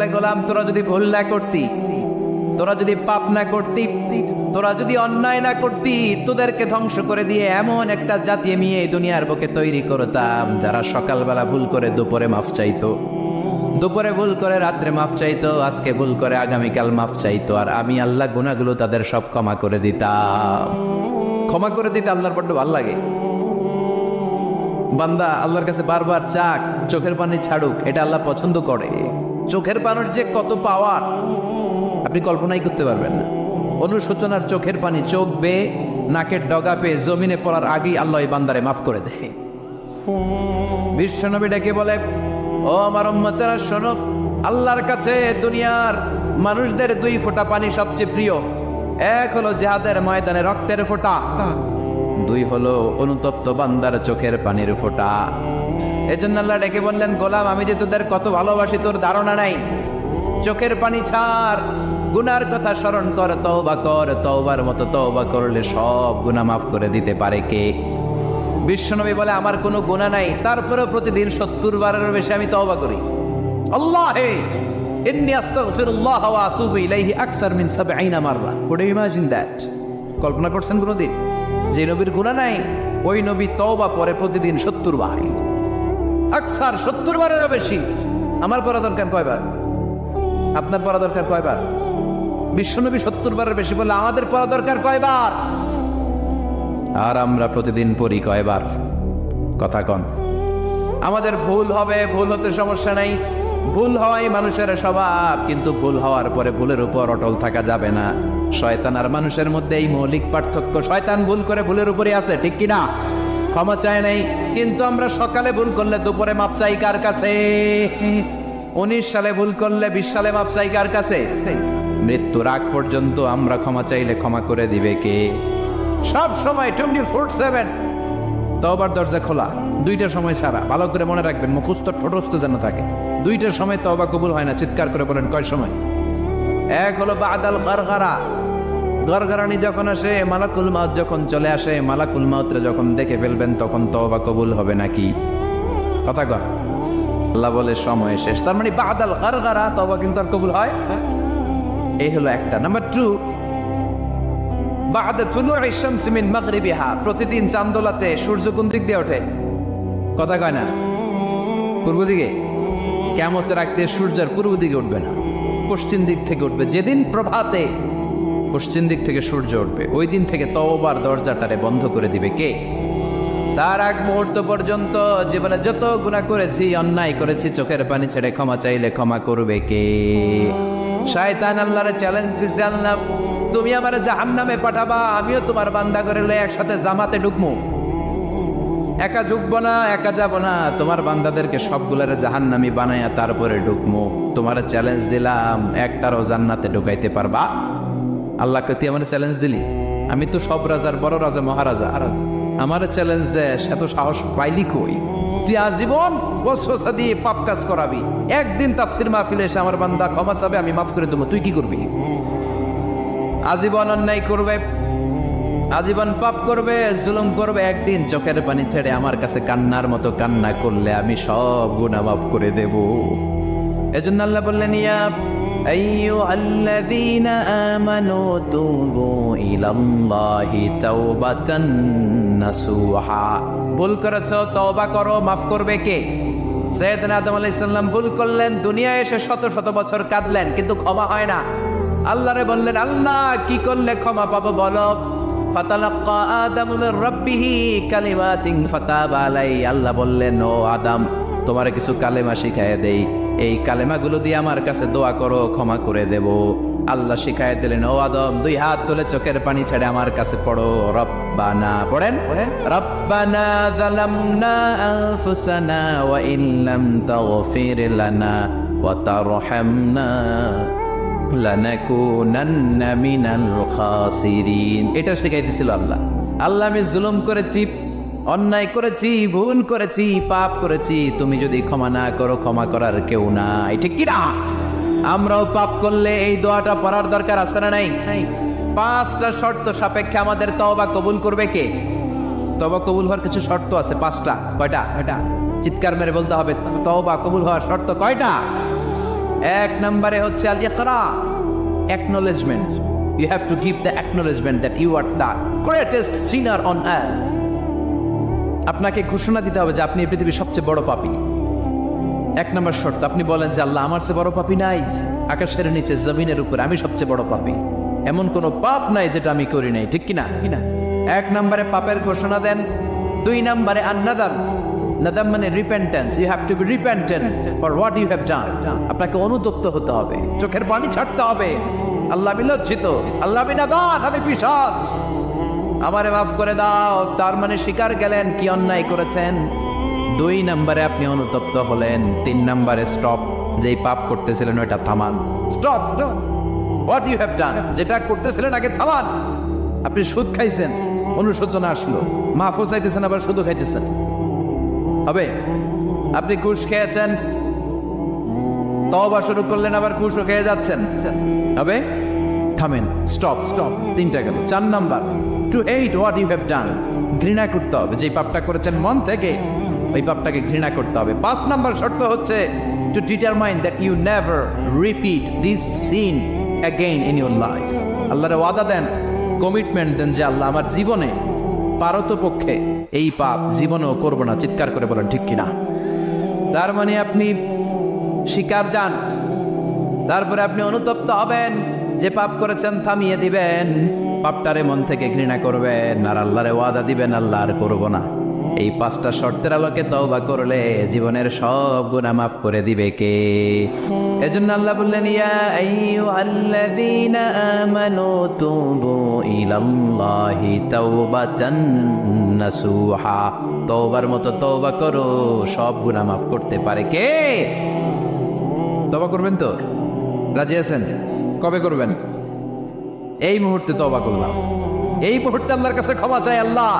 বলে, গোলাম তোরা যদি ভুল না করতি, তোরা যদি পাপ না করতি, তোরা যদি অন্যায় না করতি, তোদেরকে ধ্বংস করে দিয়ে এমন একটা জাতি আমি এই দুনিয়ার বুকে তৈরি করতাম যারা সকালবেলা ভুল করে দুপুরে মাফ চাইতো, দুপুরে ভুল করে রাত্রে মাফ চাইতো, আজকে ভুল করে আগামীকাল মাফ চাইতো, আর আমি আল্লাহ গুনাহগুলো তাদের সব ক্ষমা করে দিতাম। ক্ষমা করে দিতে আল্লাহর বড্ড ভালো লাগে। বান্দা আল্লাহর কাছে বারবার চাক, চোখের পানি ছাড়ুক, এটা আল্লাহ পছন্দ করে। চোখের পানির যে কত পাওয়ার আপনি কল্পনাই করতে পারবেন না। অনুশোচনার চোখের পানি চোখ বেয়ে নাকের ডগা পেয়ে জমিনে পড়ার আগেই আল্লাহ এই বান্দারে মাফ করে দেয়। বিশ্বনবী ডেকে বলে, ও আমার উম্মতেরা শোনো, আল্লাহর কাছে দুনিয়ার মানুষদের দুই ফোঁটা পানি সবচেয়ে প্রিয়। এক হলো জিহাদের ময়দানে রক্তের ফোঁটা, দুই হলো অনুতপ্ত বান্দার চোখের পানির ফোঁটা। এজন্য আল্লাহ ডেকে বললেন, গোলাম আমি যে তোদের কত ভালোবাসি তোর ধারণা নাই। চোখের পানি ছাড়, গুনার কথা স্মরণ কর, তওবা কর, তওবার মতো তওবা করলে সব গুনাহ মাফ করে দিতে পারে কে? বিশ্বনবী বলে, আমার কোনো গুনাহ নাই, তারপরেও প্রতিদিন 70 বারেরও বেশি আমি তওবা করি। আল্লাহে ইন্নী আস্তাগফিরুল্লাহ ওয়া আতুবু ইলাইহি আকসার মিন 70 মাররা। Could you imagine that? কল্পনা করছেন কোনোদিন যে নবীর গুনাহ নাই, ওই নবী তওবা পরে প্রতিদিন 70 বার, আকসার 70 বারেরও বেশি। আমার পড়া দরকার কয়বার? আপনার পড়া দরকার কয়বার? বিশ্বনবী 70 বারের বেশি বলে আমাদের পড়া দরকার কয়বার? আর আমরা প্রতিদিন পড়ি কয়বার? কথা কন। আমাদের ভুল হবে, ভুল হতে সমস্যা নাই, ভুল হওয়াই মানুষের স্বভাব, কিন্তু ভুল হওয়ার পরে ভুলের উপর অটল থাকা যাবে না। শয়তান আর মানুষের মধ্যে এই মৌলিক পার্থক্য। শয়তান ভুল করে ভুলের উপরই আছে, ঠিক কিনা? ক্ষমা চায় নাই, কিন্তু আমরা সকালে ভুল করলে দুপুরে মাপ চাই কার কাছে? 19 সালে ভুল করলে 20 সালে মাপ চাই কার কাছে? মৃত্যুর আগ পর্যন্ত আমরা ক্ষমা চাইলে ক্ষমা করে দিবে কে? সব সময় 24/7 তওবার দরজা খোলা, দুইটা সময় ছাড়া। ভালো করে মনে রাখবেন, মুখস্থ ঠোঁটস্থ যেন থাকে। দুইটার সময় তওবা কবুল হয় না। চিৎকার করে বলেন, কয় সময়? এক হলো বাদাল গারগারা, গরগরানি যখন আসে, মালাকুল মাউত যখন চলে আসে, মালাকুল মাউতরে যখন দেখে ফেলবেন তখন তওবা কবুল হবে নাকি? কথা কর। আল্লাহ বলে সময় শেষ, তার মানে বাদাল গারগারা তওবা কিন্তু আর কবুল হয়। এই হলো একটা। নাম্বার 2, বাদা তুলুই শামস মিন মাগরিবিহা, প্রতিদিন চাঁদোলাতে সূর্য কোন দিক দিয়ে ওঠে? কথা কয় না? পূর্ব দিকে। কিয়ামতের আগ দিয়ে সূর্যের পূর্ব দিকে উঠবে না, পশ্চিম দিক থেকে উঠবে। যেদিন প্রভাতে পশ্চিম দিক থেকে সূর্য উঠবে, ওই দিন থেকে তওবার দরজাটারে বন্ধ করে দিবে কে? তার আগ মুহূর্ত পর্যন্ত জীবনে যত গুনাহ করেছি, অন্যায় করেছি, চোখের পানি ছেড়ে ক্ষমা চাইলে ক্ষমা করবে কে? শয়তান আল্লাহরে চ্যালেঞ্জ দিছে, আল্লাহ তুমি আমারে জাহান্নামে পাঠাবা, আমিও তোমার বান্দা করে লয়ে একসাথে জামাতে ঢুকমু। একা ঢুকবো না, একা যাবো না, তোমার বান্দাদেরকে সবগুলারে জাহান্নামী বানাইয়া তারপরে ঢুকমু। তোমার চ্যালেঞ্জ দিলাম, একটারও জান্নাতে ঢুকাইতে পারবা? আল্লাহকে তুই আমার চ্যালেঞ্জ দিলি? আমি তো সব রাজার বড় রাজা, মহারাজা, আমার চ্যালেঞ্জ দেশ, এত সাহস পাইলি কই? তুই আজীবন বসবসা দিয়ে পাপ কাজ করাবি, একদিন তাফসির মাহফিলে এসে আমার বান্দা ক্ষমা চাবে, আমি মাফ করে দেবো, তুই কি করবি? আজীবন অন্যায় করবে, আজীবন পাপ করবে, জুলুম করবে, একদিন চোখের পানি ছেড়ে আমার কাছে কান্নার মতো কান্না করলে আমি সব গুনাহ মাফ করে দেব। এজন্য আল্লাহ বললেন, ইয়া আইয়ুহাল্লাযীনা আমানু তুবু ইলাল্লাহি তাওবাতান নাসুহা। ভুল করেছো, তওবা করো, মাফ করবে কে? সাইয়েদনা আদম আলাইহিস সালাম ভুল করলেন, দুনিয়ায় এসে শত শত বছর কাঁদলেন, কিন্তু ক্ষমা হয় না। আল্লাহরে বললেন, আল্লাহ কি করলে ক্ষমা পাবো বলো? ফাতালাক্কা আদামু মির রাব্বিহি কালিমাতিন ফাতাবা আলাইহি। আল্লাহ বললেন, ও আদম, তোমারে কিছু কালেমা শিখায় দেই, এই কালেমাগুলো দিয়ে আমার কাছে দোয়া করো, ক্ষমা করে দেব। আল্লাহ শিখায় দিলেন, ও আদম, 2 হাত তুলে চোখের পানি ছেড়ে আমার কাছে পড়ো, রব্বানা। পড়েন, রব্বানা যালামনা আনফুসানা ওয়া ইল্লাম তাগফির লানা ওয়া তারহামনা লানাকুনান্না মিনাল খাসিরিন। এটা শিখাইতেছিল আল্লাহ। আল্লাহ, আমি জুলুম করেছি, অন্যায় করেছি, ভুল করেছি, পাপ করেছি, তুমি যদি ক্ষমা না করো, ক্ষমা করার কেউ নাই, ঠিক কি না? আমরাও পাপ করলে এই দোয়াটা পড়ার দরকার আছে না নাই? 5টা শর্ত সাপেক্ষে আমাদের তওবা কবুল করবে কে? তওবা কবুল হওয়ার কিছু শর্ত আছে, 5টা। কয়টা? চিৎকার মেরে বলতে হবে, তওবা কবুল হওয়ার শর্ত কয়টা? এক নম্বরে হচ্ছে আল ইকরা, acknowledgement. You have to give the acknowledgement that you are the greatest sinner on earth. আপনাকে ঘোষণা দিতে হবে যে আপনি এই পৃথিবীর সবচেয়ে বড় পাপী। এক নম্বর শর্ত, আপনি বলেন যে আল্লাহ আমার চেয়ে বড় পাপী নাই, আকাশের নিচে জমিনের উপরে আমি সবচেয়ে বড় পাপী, এমন কোনো পাপ নাই যেটা আমি করি নাই, ঠিক কিনা? এক নম্বরে পাপের ঘোষণা দেন। দুই নম্বরে আন-নাদাম, নাদাম মানে repentance. You have to be repentant for what you have done. আপনাকে অনুতপ্ত হতে হবে, চোখের পানি ছাড়তে হবে। আল্লাহ আমি লজ্জিত, আল্লাহ আমি নাদান, আমি পিশাচ, আমারে মাফ করে দাও। তার মানে স্বীকার গেলেন কি অন্যায় করেছেন। দুই নম্বরে আপনি অনুতপ্ত হলেন। তিন নম্বরে স্টপ, যেই পাপ করতেছিলেন ওইটা থামান। Stop, what you have done, যেটা করতেছিলেন আগে থামান। আপনি সুদ খাইছেন, অনুশোচনা আসলো, মাফও চাইতেছেন, আবার সুদও খাইতেছেন, হবে? আপনি ঘুষ খেয়েছেন, তওবা শুরু করলেন, আবার ঘুষও খেয়ে যাচ্ছেন, হবে? থামেন, স্টপ। তিনটা গেল। চার number, to hate what you have done, ঘৃণা করতে হবে। যে পাপটা করেছেন মন থেকে, ওই পাপটাকে ঘৃণা করতে হবে। পাঁচ নাম্বার শর্ত হচ্ছে to determine that you never repeat this sin again in your life. আল্লাহরে ওয়াদা দেন, কমিটমেন্ট দেন যে আল্লাহ আমার জীবনে পারতপক্ষে এই পাপ জীবনেও করবো না। চিৎকার করে বলেন ঠিক কিনা? তার মানে আপনি শিকার যান, তারপরে আপনি অনুতপ্ত হবেন, যে পাপ করেছেন থামিয়ে দিবেন, পাপটারে মন থেকে ঘৃণা করবেন, আর আল্লাহরে ওয়াদা দিবেন আল্লাহ আর করবো না। এই পাঁচটা শর্তের আলোকে তওবা করলে জীবনের সব গুনাহ মাফ করে দিবে কে? এজন্য আল্লাহ বললেন, ইয়া আইয়ুহাল্লাযীনা আমানু তুবু ইলাল্লাহি তাওবাতান নাসুহা। তওবার মতো তওবা করো, সব গুনাহ মাফ করতে পারে কে? তওবা করবেন তো? রাজি আছেন? কবে করবেন? এই মুহূর্তে তওবা করলাম, এই মুহূর্তে আল্লাহর কাছে ক্ষমা চাই, আল্লাহ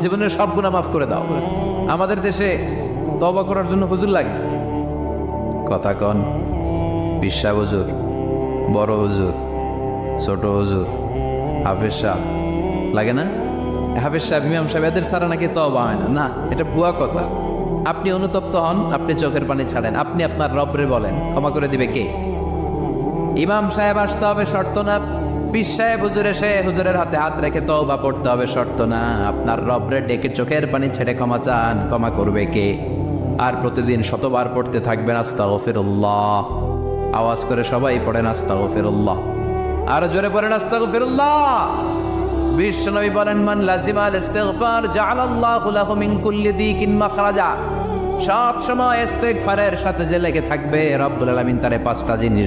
জীবনের সব গুনাহ মাফ করে দাও। আমাদের দেশে তওবা করার জন্য হুজুর লাগে, কথা কন, বিশা হুজুর, বড় হুজুর, ছোট হুজুর, হাফেজ সাহেব লাগে না? হাফেজ সাহেব, ইমাম সাহেব, এদের ছাড়া নাকি তওবা হয় না। না, এটা ভুয়া কথা। আপনি অনুতপ্ত হন, আপনি চোখের পানি ছাড়েন, আপনি আপনার রবরে বলেন, ক্ষমা করে দিবে কে? ইমাম সাহেব আসতে হবে শর্ত না, পীর সাহেব হুজুর এসে হুজুরের হাতে হাত রেখে তওবা পড়তে হবে শর্ত না। আপনার রবরে ডেকে চোখের পানি ছেড়ে ক্ষমা চান, ক্ষমা করবে কে? আর প্রতিদিন শতবার পড়তে থাকবেন আস্তাগফিরুল্লাহ। আওয়াজ করে সবাই পড়েন আস্তাগফিরুল্লাহ, আর জোরে পড়েন আস্তাগফিরুল্লাহ। বিশ্বনবী বলেন, মান লাজিমাল ইস্তিগফার জাআলাল্লাহু লাহু মিন কুল্লি দিকিন মাখরাজা। সব সময় ইস্তিগফারের সাথে যে লেগে থাকবে, রব্বুল আলামিন তারে পাঁচটা জিনিস